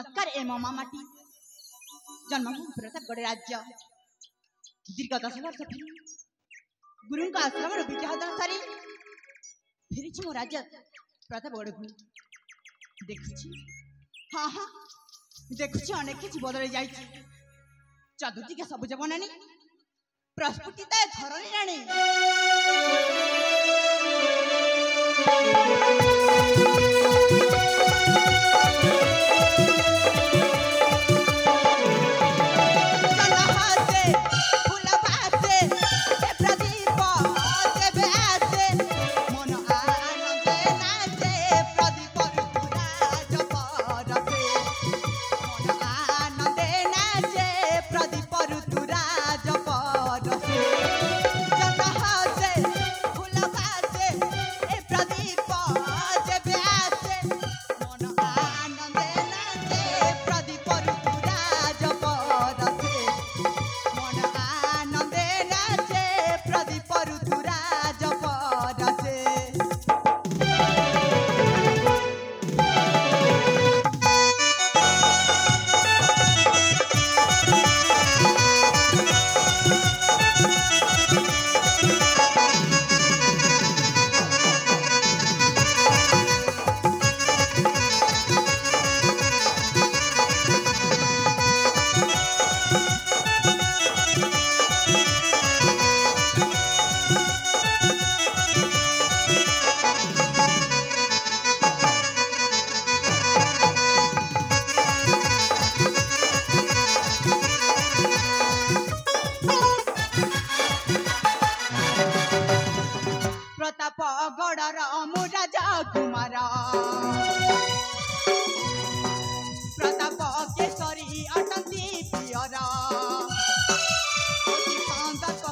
चमत्कार ए ममा माटी जन्मभूमि प्रतापगढ़ राज्य दीर्घ 10 वर्ष गुरु का आश्रम विद्याधन सारी फिर मो राज्य प्रतापगढ़ को देखुची हाँ हाँ देखुची अनेक किसी बदल जाइए चतुर्थी के सबुज बनानी प्रस्फुटित धरणी राणी प्रतापगढ़ मु राजा कुमार प्रताप केशरी अटंती पियर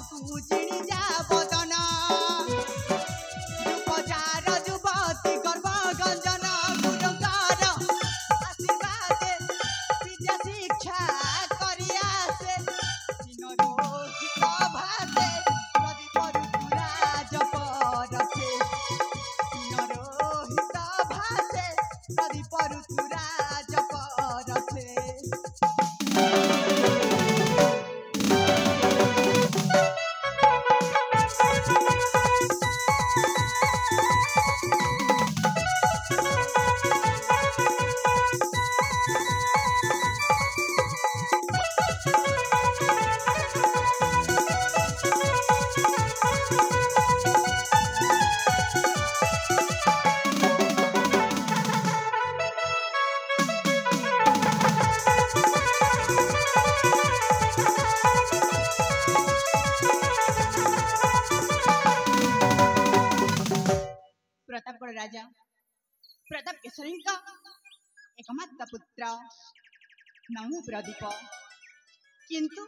को चिणी जा बदन रूपजार युवती गर्भ गंजन गुरुकर आशीर्वाद विद्या शिक्षा करिया से रोहित भाषे प्रतापगढ़ राजा प्रताप केशरी का एकमात्र पुत्र नाम प्रदीप किंतु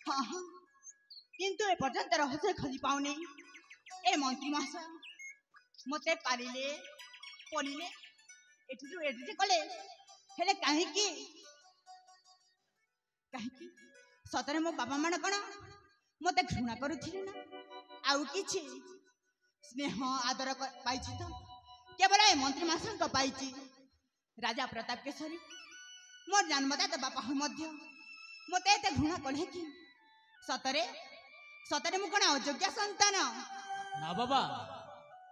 हाँ हाँ किंतु ए पर्यंत रहस्य खोली पाऊनी ए मंत्री महाशय मते पारिले पड़िले एठू एठी कले हेले काहे की सतरे मो बाबा मान कण मते घृणा करुथिले ना आउ किछि स्नेह आदर पाइछि तो केवल ए मंत्री महाशय पाइछि राजा प्रताप केशरी मोर जन्मदाता बापा हो मध्य मते एते घृणा कले कि सतरे सतरे मु कोन अयोग्य संतान ना बाबा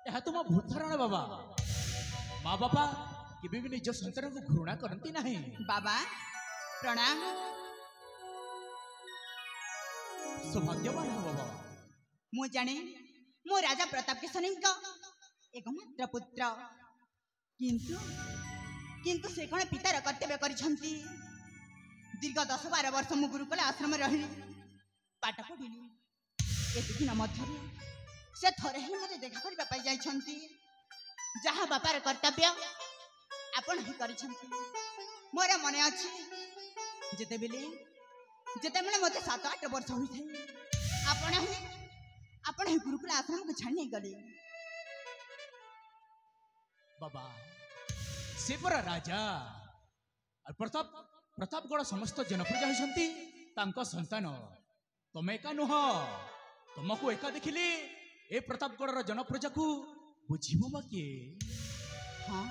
यह तुम भूतधारण बाबा माँ बापा केबे भी निज संतान को घृणा करती नहीं बाबा प्रणाम सौभाग्यवान हो बाबा मु जाने मो राजा प्रताप केशरी एकमात्र पुत्र किंतु किंतु से कौन पितार कर्तव्य करिछंती दीर्घ 10-12 वर्ष मु गुरुकुल आश्रम रही पाठ पढ़िली एत दिन मध्य से थरे ही मते देखा करबा पाई जाइछंती जहाँ बापार कर्तव्य आपण ही करिछंती मोर मने अछि जेते बेले मते 7-8 वर्ष होई थे आपण ही गुरुकुल आश्रम को छाड़ नहीं गले बाबा से पर राजा और प्रतापगढ़ समस्त जनप्रजा होती संतान तमे एका नुह तुमको एका देखिले ए प्रतापगढ़ जनप्रजा को बुझीबो किए हाँ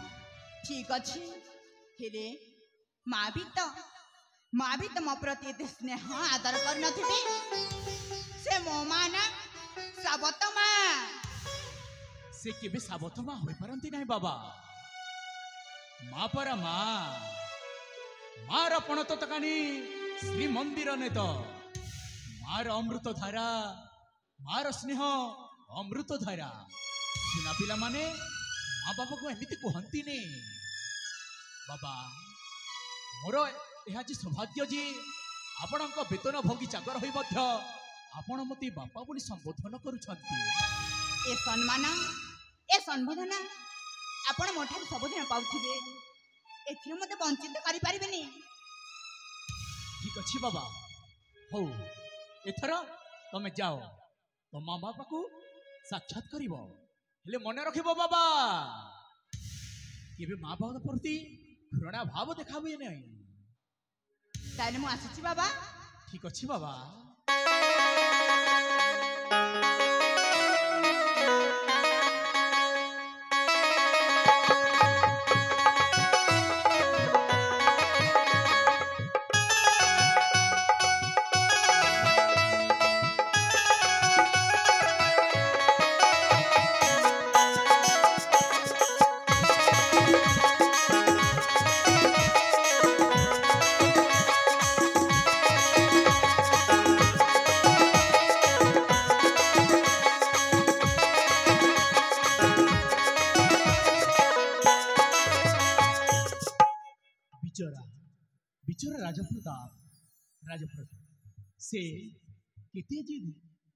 ठीक अच्छी हेले माँ भी तो मो प्रति एते स्नेह आदर कर नथिबे से मो माँ ना साबत माँ से केबे साबत माँ होई पारंती नाही बाबा माँ परा माँ मार पण तो तकानी श्री मंदिर ने तो मार अमृत धारा मार स्नेह अमृत धारा सुना पिला माने माँ बाबा को एमिति कहंती ने बाबा मोर यह जी सौभाग्य जी आपणक वेतन भोगी चाकर होई मध्य आपण मते बापा बोली संबोधन करूछंती ए संबोधन आपण मोठार सबुदिन पाउथिबे एथिरे मते वंचित करि परिबेनी ठीक अछि बाबा हो एथर तमे जाओ तो माँ बापा को साक्षात करिवो हेले मने रखिबो बाबा केबे माँ बाबा प्रति घृणा भाव देखाबे नहीं ताले मु आसीछि बाबा ठीक अछि बाबा बिचरा राजप्रताप से केते जी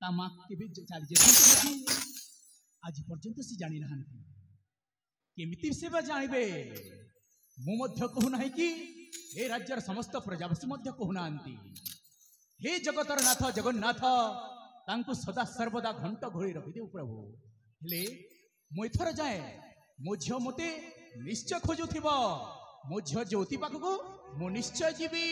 तामा केबे चली जे आज पर्यंत से जानी नहांती केमिति से बा जानिबे मु मध्य कहू नाही कि ए राज्यर समस्त प्रजावासी मध्य कहू नांती हे जगतर नाथ जगन्नाथ तांको सदा सर्वदा घंट घोड़ी रखि देउ प्रभु हेले मु एथर जाए मो झियो मते निश्चय खोजुथिबो मो झियो ज्योति पाखको मु निश्चय जीवी